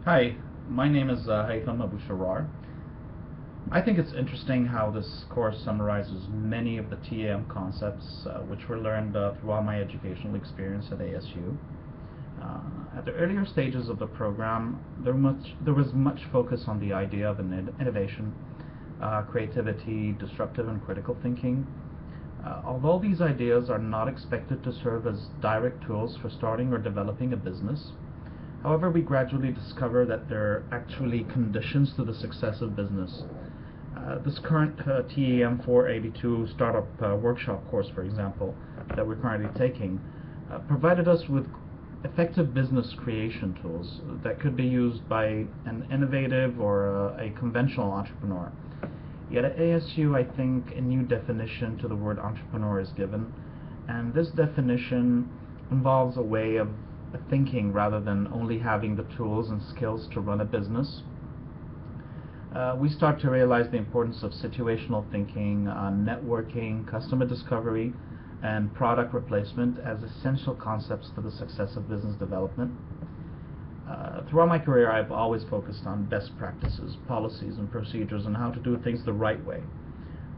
Hi, my name is Haitham Abu Sharar. I think it's interesting how this course summarizes many of the TAM concepts which were learned throughout my educational experience at ASU. At the earlier stages of the program, there was much focus on the idea of innovation, creativity, disruptive and critical thinking. Although these ideas are not expected to serve as direct tools for starting or developing a business, however, we gradually discover that they're actually conditions to the success of business. This current TAM 482 startup workshop course, for example, that we're currently taking, provided us with effective business creation tools that could be used by an innovative or a conventional entrepreneur. Yet at ASU, I think a new definition to the word entrepreneur is given, and this definition involves a way of thinking rather than only having the tools and skills to run a business. We start to realize the importance of situational thinking, networking, customer discovery, and product replacement as essential concepts to the success of business development. Throughout my career, I've always focused on best practices, policies, and procedures and how to do things the right way.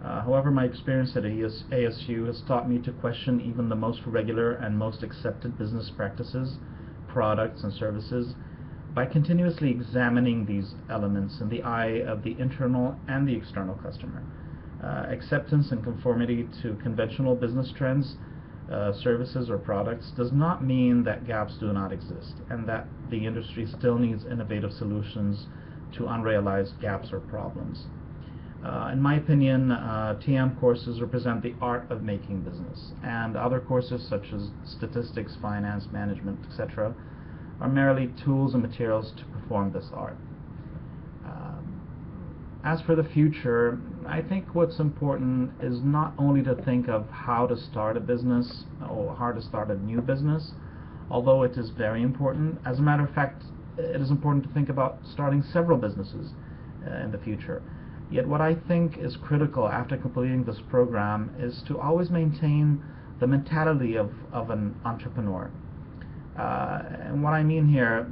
However, my experience at ASU has taught me to question even the most regular and most accepted business practices, products, and services by continuously examining these elements in the eye of the internal and the external customer. Acceptance and conformity to conventional business trends, services, or products does not mean that gaps do not exist and that the industry still needs innovative solutions to unrealized gaps or problems. In my opinion, TM courses represent the art of making business, and other courses such as statistics, finance, management, etc. are merely tools and materials to perform this art. As for the future, I think what's important is not only to think of how to start a business or how to start a new business, although it is very important. As a matter of fact, it is important to think about starting several businesses in the future. Yet what I think is critical after completing this program is to always maintain the mentality of an entrepreneur. And what I mean here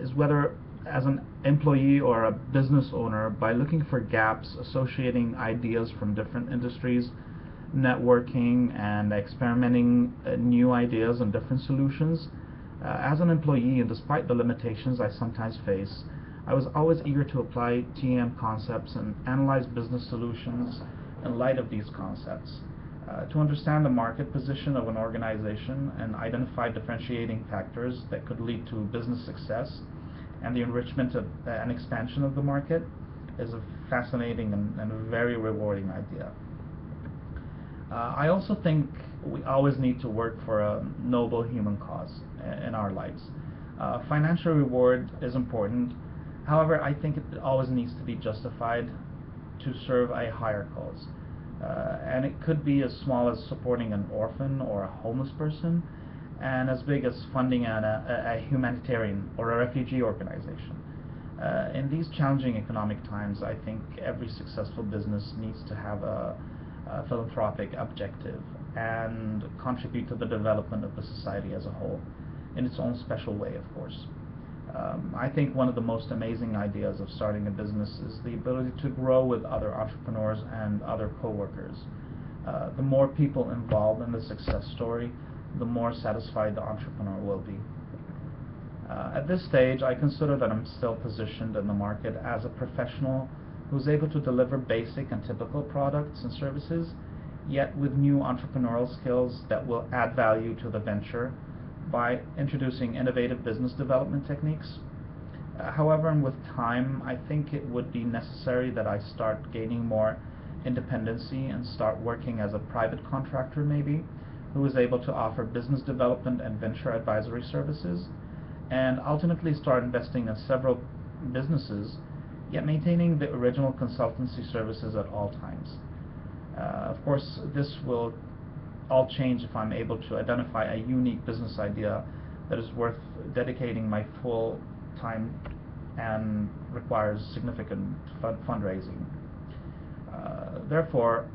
is whether as an employee or a business owner, by looking for gaps, associating ideas from different industries, networking, and experimenting new ideas and different solutions. As an employee, and despite the limitations I sometimes face, I was always eager to apply TM concepts and analyze business solutions in light of these concepts. To understand the market position of an organization and identify differentiating factors that could lead to business success and the enrichment of and expansion of the market is a fascinating and a very rewarding idea. I also think we always need to work for a noble human cause in our lives. Financial reward is important. However, I think it always needs to be justified to serve a higher cause. And it could be as small as supporting an orphan or a homeless person, and as big as funding a humanitarian or a refugee organization. In these challenging economic times, I think every successful business needs to have a philanthropic objective and contribute to the development of the society as a whole, in its own special way, of course. I think one of the most amazing ideas of starting a business is the ability to grow with other entrepreneurs and other co-workers. The more people involved in the success story, the more satisfied the entrepreneur will be. At this stage, I consider that I'm still positioned in the market as a professional who's able to deliver basic and typical products and services, yet with new entrepreneurial skills that will add value to the venture by introducing innovative business development techniques. However, and with time, I think it would be necessary that I start gaining more independency and start working as a private contractor maybe, who is able to offer business development and venture advisory services, and ultimately start investing in several businesses, yet maintaining the original consultancy services at all times. Of course, this will all change if I'm able to identify a unique business idea that is worth dedicating my full time and requires significant fundraising. Therefore,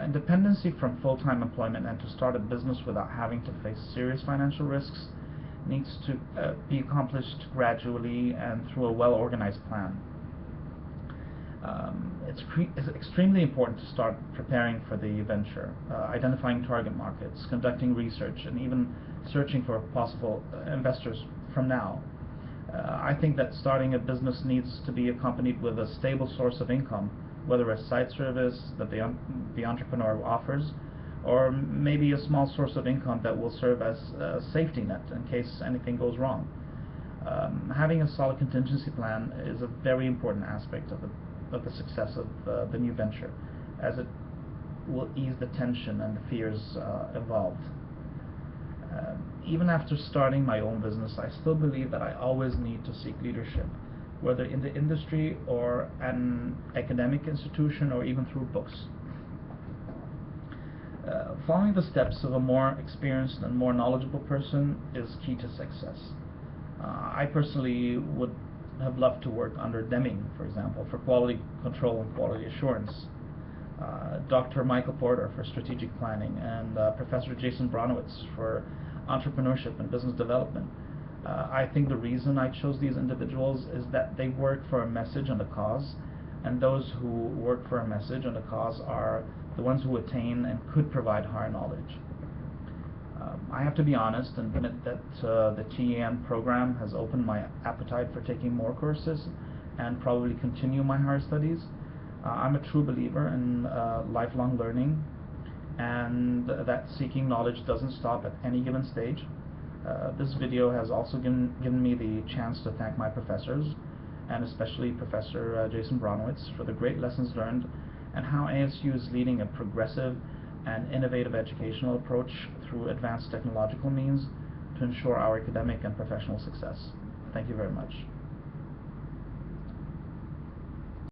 independency from full-time employment and to start a business without having to face serious financial risks needs to be accomplished gradually and through a well-organized plan. It's extremely important to start preparing for the venture, identifying target markets, conducting research, and even searching for possible investors from now. I think that starting a business needs to be accompanied with a stable source of income, whether a side service that the entrepreneur offers, or maybe a small source of income that will serve as a safety net in case anything goes wrong. Having a solid contingency plan is a very important aspect of the success of the new venture, as it will ease the tension and the fears involved. Even after starting my own business, I still believe that I always need to seek leadership, whether in the industry or an academic institution or even through books. Following the steps of a more experienced and more knowledgeable person is key to success. I personally would have loved to work under Deming, for example, for quality control and quality assurance, Dr. Michael Porter for strategic planning, and Professor Jason Bronowitz for entrepreneurship and business development. I think the reason I chose these individuals is that they work for a message and a cause, and those who work for a message and a cause are the ones who attain and could provide higher knowledge. I have to be honest and admit that the TEM program has opened my appetite for taking more courses and probably continue my higher studies. I'm a true believer in lifelong learning, and that seeking knowledge doesn't stop at any given stage. This video has also given me the chance to thank my professors, and especially Professor Jason Bronowitz, for the great lessons learned and how ASU is leading a progressive and innovative educational approach through advanced technological means to ensure our academic and professional success. Thank you very much.